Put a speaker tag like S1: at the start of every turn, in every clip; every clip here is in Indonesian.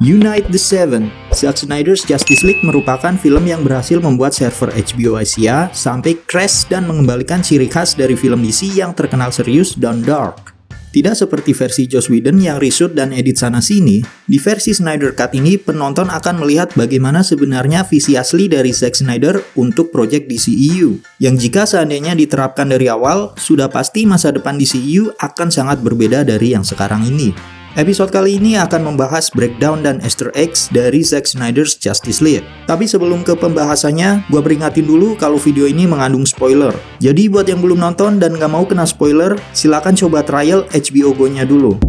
S1: Unite the Seven, Zack Snyder's Justice League merupakan film yang berhasil membuat server HBO Asia sampai crash dan mengembalikan ciri khas dari film DC yang terkenal serius dan dark. Tidak seperti versi Joss Whedon yang reshoot dan edit sana-sini, di versi Snyder Cut ini penonton akan melihat bagaimana sebenarnya visi asli dari Zack Snyder untuk proyek DCEU, yang jika seandainya diterapkan dari awal, sudah pasti masa depan DCEU akan sangat berbeda dari yang sekarang ini. Episode kali ini akan membahas breakdown dan Easter eggs dari Zack Snyder's Justice League. Tapi sebelum ke pembahasannya, gua peringatin dulu kalau video ini mengandung spoiler. Jadi buat yang belum nonton dan gak mau kena spoiler, silakan coba trial HBO Go-nya dulu.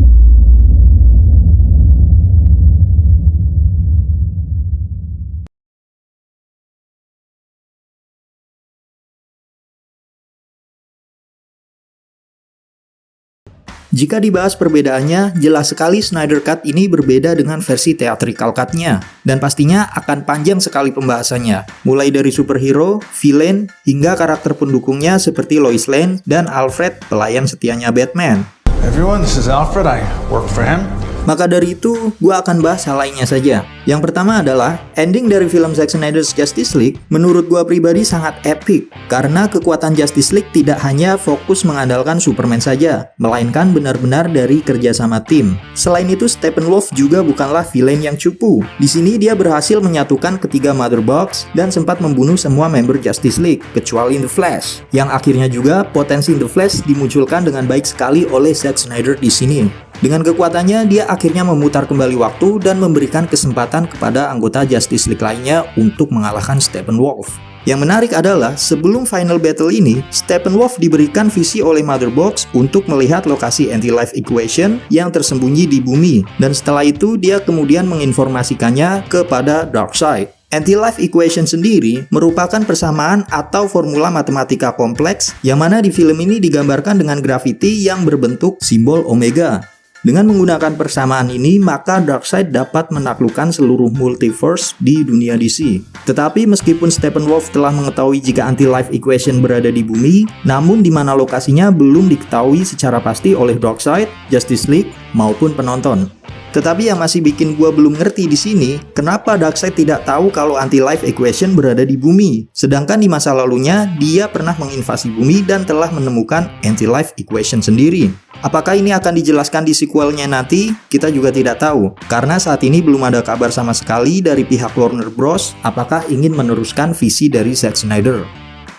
S1: Jika dibahas perbedaannya, jelas sekali Snyder Cut ini berbeda dengan versi theatrical cut-nya. Dan pastinya akan panjang sekali pembahasannya. Mulai dari superhero, villain, hingga karakter pendukungnya seperti Lois Lane dan Alfred, pelayan setianya Batman.
S2: Everyone, this is Alfred. I work for him.
S1: Maka dari itu, gue akan bahas hal lainnya saja. Yang pertama adalah, ending dari film Zack Snyder's Justice League menurut gue pribadi sangat epic. Karena kekuatan Justice League tidak hanya fokus mengandalkan Superman saja, melainkan benar-benar dari kerjasama tim. Selain itu, Steppenwolf juga bukanlah villain yang cupu. Di sini dia berhasil menyatukan ketiga Mother Box dan sempat membunuh semua member Justice League, kecuali The Flash. Yang akhirnya juga potensi The Flash dimunculkan dengan baik sekali oleh Zack Snyder di sini. Dengan kekuatannya, dia akhirnya memutar kembali waktu dan memberikan kesempatan kepada anggota Justice League lainnya untuk mengalahkan Steppenwolf. Yang menarik adalah, sebelum final battle ini, Steppenwolf diberikan visi oleh Mother Box untuk melihat lokasi anti-life equation yang tersembunyi di bumi, dan setelah itu dia kemudian menginformasikannya kepada Darkseid. Anti-life equation sendiri merupakan persamaan atau formula matematika kompleks yang mana di film ini digambarkan dengan grafiti yang berbentuk simbol omega. Dengan menggunakan persamaan ini, maka Darkseid dapat menaklukkan seluruh multiverse di dunia DC. Tetapi meskipun Steppenwolf telah mengetahui jika anti-life equation berada di bumi, namun di mana lokasinya belum diketahui secara pasti oleh Darkseid, Justice League, maupun penonton. Tetapi yang masih bikin gua belum ngerti di sini, kenapa Darkseid tidak tahu kalau anti-life equation berada di bumi. Sedangkan di masa lalunya, dia pernah menginvasi bumi dan telah menemukan anti-life equation sendiri. Apakah ini akan dijelaskan di sequelnya nanti? Kita juga tidak tahu. Karena saat ini belum ada kabar sama sekali dari pihak Warner Bros. Apakah ingin meneruskan visi dari Zack Snyder.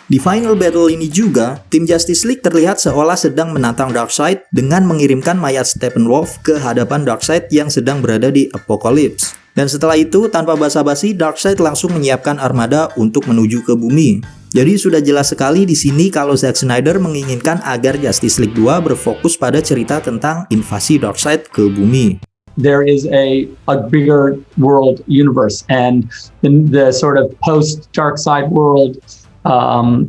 S1: Di final battle ini juga, tim Justice League terlihat seolah sedang menantang Darkseid dengan mengirimkan mayat Steppenwolf ke hadapan Darkseid yang sedang berada di Apocalypse. Dan setelah itu, tanpa basa-basi, Darkseid langsung menyiapkan armada untuk menuju ke bumi. Jadi sudah jelas sekali di sini kalau Zack Snyder menginginkan agar Justice League 2 berfokus pada cerita tentang invasi Darkseid ke bumi.
S3: There is a bigger world universe, and the sort of post-Darkseid world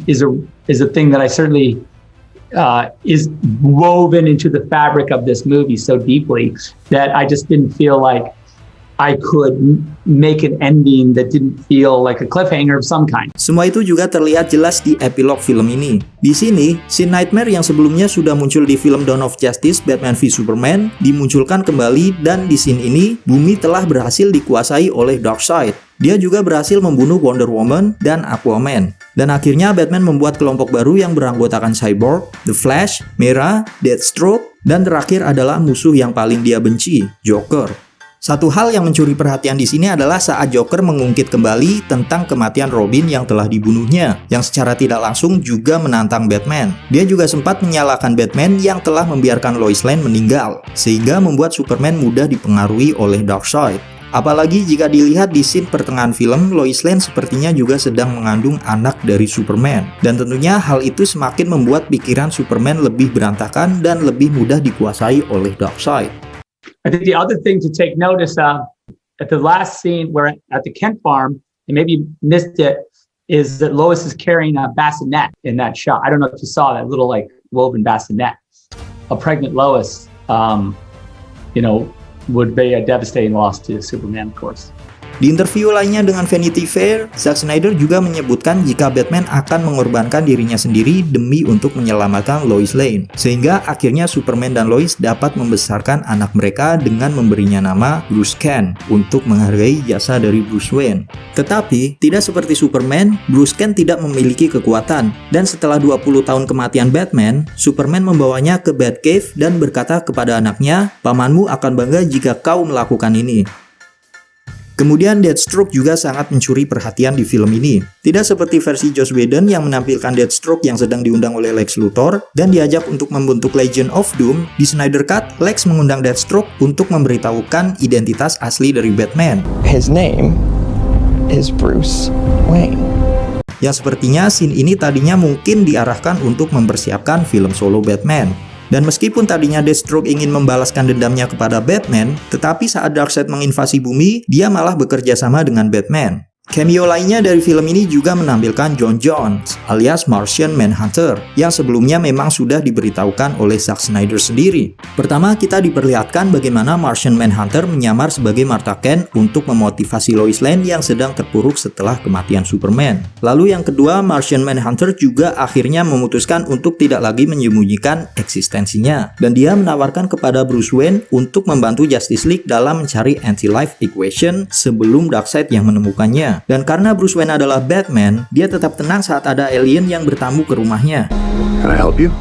S3: is a thing that I certainly is woven into the fabric of this movie so deeply that I just didn't feel like I could make an ending that didn't feel like a cliffhanger of some kind.
S1: Semua itu juga terlihat jelas di epilog film ini. Di sini, scene Nightmare yang sebelumnya sudah muncul di film Dawn of Justice Batman v Superman dimunculkan kembali, dan di scene ini bumi telah berhasil dikuasai oleh Darkseid. Dia juga berhasil membunuh Wonder Woman dan Aquaman. Dan akhirnya Batman membuat kelompok baru yang beranggotakan Cyborg, The Flash, Mera, Deathstroke, dan terakhir adalah musuh yang paling dia benci, Joker. Satu hal yang mencuri perhatian di sini adalah saat Joker mengungkit kembali tentang kematian Robin yang telah dibunuhnya, yang secara tidak langsung juga menantang Batman. Dia juga sempat menyalahkan Batman yang telah membiarkan Lois Lane meninggal, sehingga membuat Superman mudah dipengaruhi oleh Darkseid. Apalagi jika dilihat di scene pertengahan film, Lois Lane sepertinya juga sedang mengandung anak dari Superman. Dan tentunya hal itu semakin membuat pikiran Superman lebih berantakan dan lebih mudah dikuasai oleh Darkseid.
S3: I think the other thing to take notice of at the last scene where at the Kent farm, and maybe you missed it, is that Lois is carrying a bassinet in that shot. I don't know if you saw that little like woven bassinet. A pregnant Lois, would be a devastating loss to Superman, of course.
S1: Di interview lainnya dengan Vanity Fair, Zack Snyder juga menyebutkan jika Batman akan mengorbankan dirinya sendiri demi untuk menyelamatkan Lois Lane, sehingga akhirnya Superman dan Lois dapat membesarkan anak mereka dengan memberinya nama Bruce Kent untuk menghargai jasa dari Bruce Wayne. Tetapi, tidak seperti Superman, Bruce Kent tidak memiliki kekuatan, dan setelah 20 tahun kematian Batman, Superman membawanya ke Batcave dan berkata kepada anaknya, "Pamanmu akan bangga jika kau melakukan ini." Kemudian Deathstroke juga sangat mencuri perhatian di film ini. Tidak seperti versi Joss Whedon yang menampilkan Deathstroke yang sedang diundang oleh Lex Luthor dan diajak untuk membentuk Legion of Doom, di Snyder Cut, Lex mengundang Deathstroke untuk memberitahukan identitas asli dari Batman.
S4: His name is Bruce Wayne.
S1: Yang sepertinya scene ini tadinya mungkin diarahkan untuk mempersiapkan film solo Batman. Dan meskipun tadinya Deathstroke ingin membalaskan dendamnya kepada Batman, tetapi saat Darkseid menginvasi bumi, dia malah bekerja sama dengan Batman. Cameo lainnya dari film ini juga menampilkan John Jones alias Martian Manhunter yang sebelumnya memang sudah diberitahukan oleh Zack Snyder sendiri. Pertama, kita diperlihatkan bagaimana Martian Manhunter menyamar sebagai Martha Kent untuk memotivasi Lois Lane yang sedang terpuruk setelah kematian Superman. Lalu yang kedua, Martian Manhunter juga akhirnya memutuskan untuk tidak lagi menyembunyikan eksistensinya, dan dia menawarkan kepada Bruce Wayne untuk membantu Justice League dalam mencari anti-life equation sebelum Darkseid yang menemukannya. Dan karena Bruce Wayne adalah Batman, dia tetap tenang saat ada alien yang bertamu ke rumahnya.
S2: Can I help you?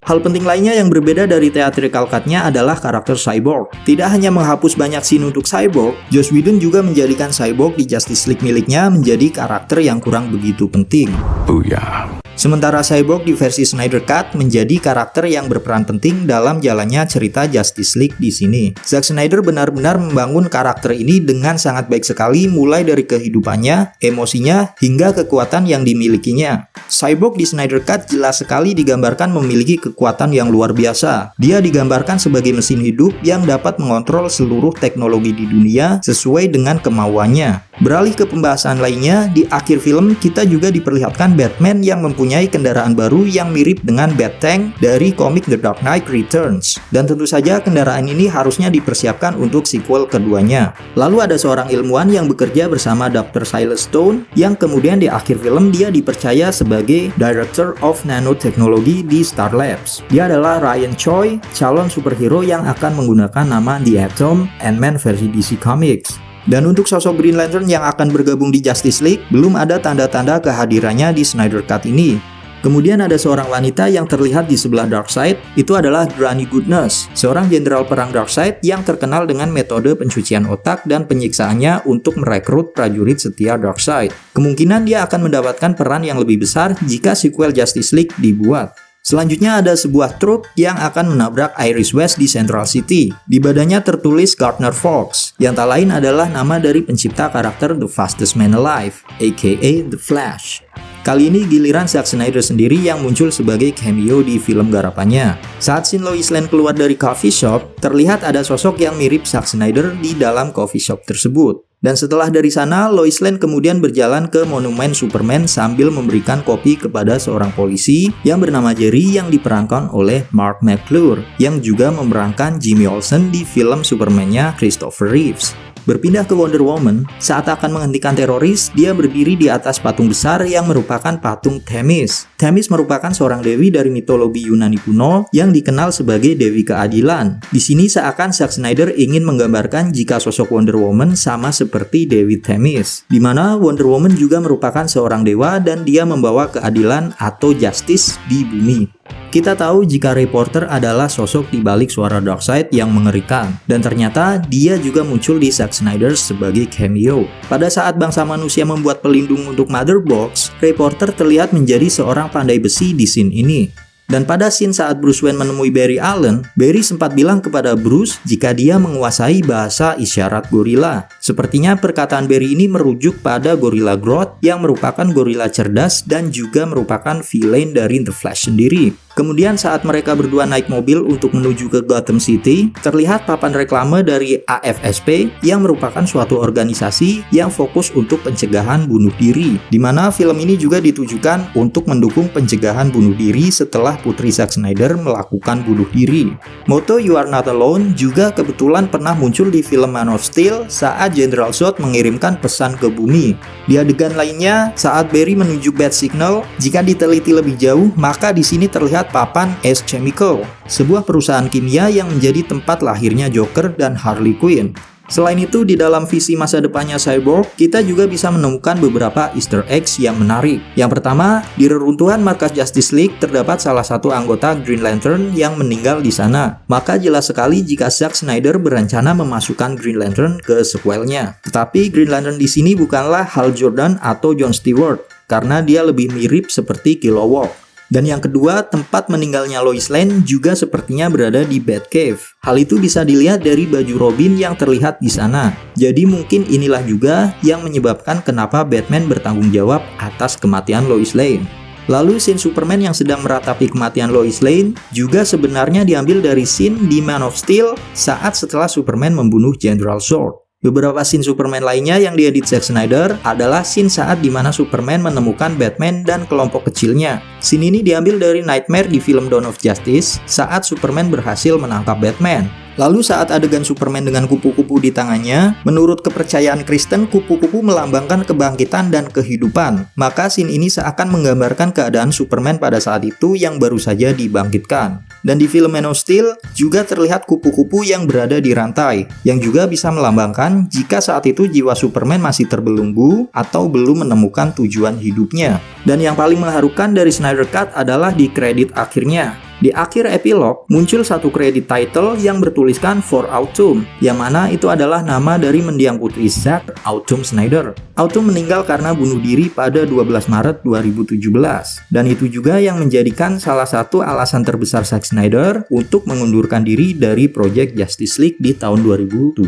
S1: Hal penting lainnya yang berbeda dari theatrical cut-nya adalah karakter Cyborg. Tidak hanya menghapus banyak scene untuk Cyborg, Joss Whedon juga menjadikan Cyborg di Justice League miliknya menjadi karakter yang kurang begitu penting.
S2: Booyah.
S1: Sementara Cyborg di versi Snyder Cut menjadi karakter yang berperan penting dalam jalannya cerita Justice League di sini. Zack Snyder benar-benar membangun karakter ini dengan sangat baik sekali, mulai dari kehidupannya, emosinya, hingga kekuatan yang dimilikinya. Cyborg di Snyder Cut jelas sekali digambarkan memiliki kekuatan yang luar biasa. Dia digambarkan sebagai mesin hidup yang dapat mengontrol seluruh teknologi di dunia sesuai dengan kemauannya. Beralih ke pembahasan lainnya, di akhir film kita juga diperlihatkan Batman yang mempunyai kendaraan baru yang mirip dengan Bat-Tank dari komik The Dark Knight Returns. Dan tentu saja kendaraan ini harusnya dipersiapkan untuk sequel keduanya. Lalu ada seorang ilmuwan yang bekerja bersama Dr. Silas Stone yang kemudian di akhir film dia dipercaya sebagai Director of Nanotechnology di Star Labs. Dia adalah Ryan Choi, calon superhero yang akan menggunakan nama The Atom, Ant-Man versi DC Comics. Dan untuk sosok Green Lantern yang akan bergabung di Justice League, belum ada tanda-tanda kehadirannya di Snyder Cut ini. Kemudian ada seorang wanita yang terlihat di sebelah Darkseid, itu adalah Granny Goodness, seorang jenderal perang Darkseid yang terkenal dengan metode pencucian otak dan penyiksaannya untuk merekrut prajurit setia Darkseid. Kemungkinan dia akan mendapatkan peran yang lebih besar jika sequel Justice League dibuat. Selanjutnya ada sebuah truk yang akan menabrak Iris West di Central City. Di badannya tertulis Gardner Fox, yang tak lain adalah nama dari pencipta karakter The Fastest Man Alive, aka The Flash. Kali ini giliran Zack Snyder sendiri yang muncul sebagai cameo di film garapannya. Saat scene Lois Lane keluar dari coffee shop, terlihat ada sosok yang mirip Zack Snyder di dalam coffee shop tersebut. Dan setelah dari sana, Lois Lane kemudian berjalan ke monumen Superman sambil memberikan kopi kepada seorang polisi yang bernama Jerry yang diperankan oleh Mark McClure, yang juga memerankan Jimmy Olsen di film Superman-nya Christopher Reeves. Berpindah ke Wonder Woman, saat akan menghentikan teroris, dia berdiri di atas patung besar yang merupakan patung Themis. Themis merupakan seorang dewi dari mitologi Yunani kuno yang dikenal sebagai Dewi Keadilan. Di sini seakan Zack Snyder ingin menggambarkan jika sosok Wonder Woman sama seperti Dewi Themis, di mana Wonder Woman juga merupakan seorang dewa dan dia membawa keadilan atau justice di bumi. Kita tahu jika Ray Porter adalah sosok di balik suara Darkseid yang mengerikan, dan ternyata dia juga muncul di Zack Snyder sebagai cameo. Pada saat bangsa manusia membuat pelindung untuk Mother Box, Ray Porter terlihat menjadi seorang pandai besi di scene ini. Dan pada scene saat Bruce Wayne menemui Barry Allen, Barry sempat bilang kepada Bruce jika dia menguasai bahasa isyarat gorila. Sepertinya perkataan Barry ini merujuk pada Gorilla Grodd yang merupakan gorila cerdas dan juga merupakan villain dari The Flash sendiri. Kemudian saat mereka berdua naik mobil untuk menuju ke Gotham City, terlihat papan reklame dari AFSP yang merupakan suatu organisasi yang fokus untuk pencegahan bunuh diri, di mana film ini juga ditujukan untuk mendukung pencegahan bunuh diri setelah putri Zack Snyder melakukan bunuh diri. Moto "You Are Not Alone" juga kebetulan pernah muncul di film Man of Steel saat General Zod mengirimkan pesan ke bumi. Di adegan lainnya, saat Barry menunjuk Bat Signal, jika diteliti lebih jauh, maka di sini terlihat papan Ace Chemical, sebuah perusahaan kimia yang menjadi tempat lahirnya Joker dan Harley Quinn. Selain itu, di dalam visi masa depannya Cyborg, kita juga bisa menemukan beberapa Easter eggs yang menarik. Yang pertama, di reruntuhan markas Justice League terdapat salah satu anggota Green Lantern yang meninggal di sana. Maka jelas sekali jika Zack Snyder berencana memasukkan Green Lantern ke sequelnya. Tetapi Green Lantern di sini bukanlah Hal Jordan atau John Stewart, karena dia lebih mirip seperti Kilowog. Dan yang kedua, tempat meninggalnya Lois Lane juga sepertinya berada di Batcave. Hal itu bisa dilihat dari baju Robin yang terlihat di sana. Jadi mungkin inilah juga yang menyebabkan kenapa Batman bertanggung jawab atas kematian Lois Lane. Lalu scene Superman yang sedang meratapi kematian Lois Lane juga sebenarnya diambil dari scene di Man of Steel saat setelah Superman membunuh General Zod. Beberapa scene Superman lainnya yang diedit Zack Snyder adalah scene saat dimana Superman menemukan Batman dan kelompok kecilnya. Scene ini diambil dari Nightmare di film Dawn of Justice saat Superman berhasil menangkap Batman. Lalu saat adegan Superman dengan kupu-kupu di tangannya, menurut kepercayaan Kristen, kupu-kupu melambangkan kebangkitan dan kehidupan. Maka scene ini seakan menggambarkan keadaan Superman pada saat itu yang baru saja dibangkitkan. Dan di film Man of Steel juga terlihat kupu-kupu yang berada di rantai, yang juga bisa melambangkan jika saat itu jiwa Superman masih terbelenggu atau belum menemukan tujuan hidupnya. Dan yang paling mengharukan dari Snyder Cut adalah di kredit akhirnya. Di akhir epilog, muncul satu kredit title yang bertuliskan For Autumn, yang mana itu adalah nama dari mendiang putri Zack, Autumn Snyder. Autumn meninggal karena bunuh diri pada 12 Maret 2017. Dan itu juga yang menjadikan salah satu alasan terbesar Zack Snyder untuk mengundurkan diri dari proyek Justice League di tahun 2017.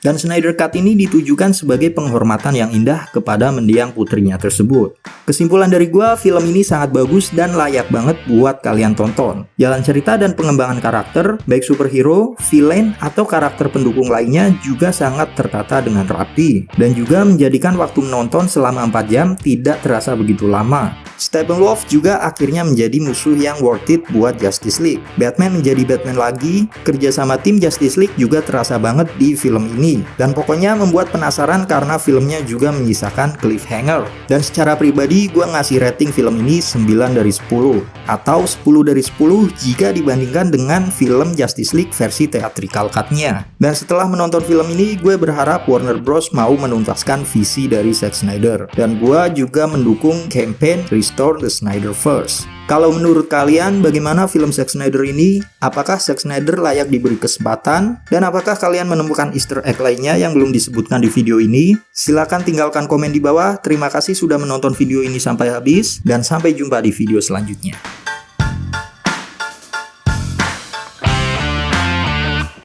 S1: Dan Snyder Cut ini ditujukan sebagai penghormatan yang indah kepada mendiang putrinya tersebut. Kesimpulan dari gua, film ini sangat bagus dan layak banget buat kalian tonton. Jalan cerita dan pengembangan karakter, baik superhero, villain, atau karakter pendukung lainnya juga sangat tertata dengan rapi. Dan juga menjadikan waktu menonton selama 4 jam tidak terasa begitu lama. Steppenwolf juga akhirnya menjadi musuh yang worth it buat Justice League. Batman menjadi Batman lagi, kerjasama tim Justice League juga terasa banget di film ini. Dan pokoknya membuat penasaran karena filmnya juga menyisakan cliffhanger. Dan secara pribadi gue ngasih rating film ini 9 dari 10. Atau 10 dari 10 jika dibandingkan dengan film Justice League versi theatrical cut-nya. Dan setelah menonton film ini, gue berharap Warner Bros mau menuntaskan visi dari Zack Snyder. Dan gue juga mendukung campaign Restore the Snyderverse. Kalau menurut kalian, bagaimana film Zack Snyder ini? Apakah Zack Snyder layak diberi kesempatan? Dan apakah kalian menemukan Easter egg lainnya yang belum disebutkan di video ini? Silahkan tinggalkan komen di bawah. Terima kasih sudah menonton video ini sampai habis, dan sampai jumpa di video selanjutnya.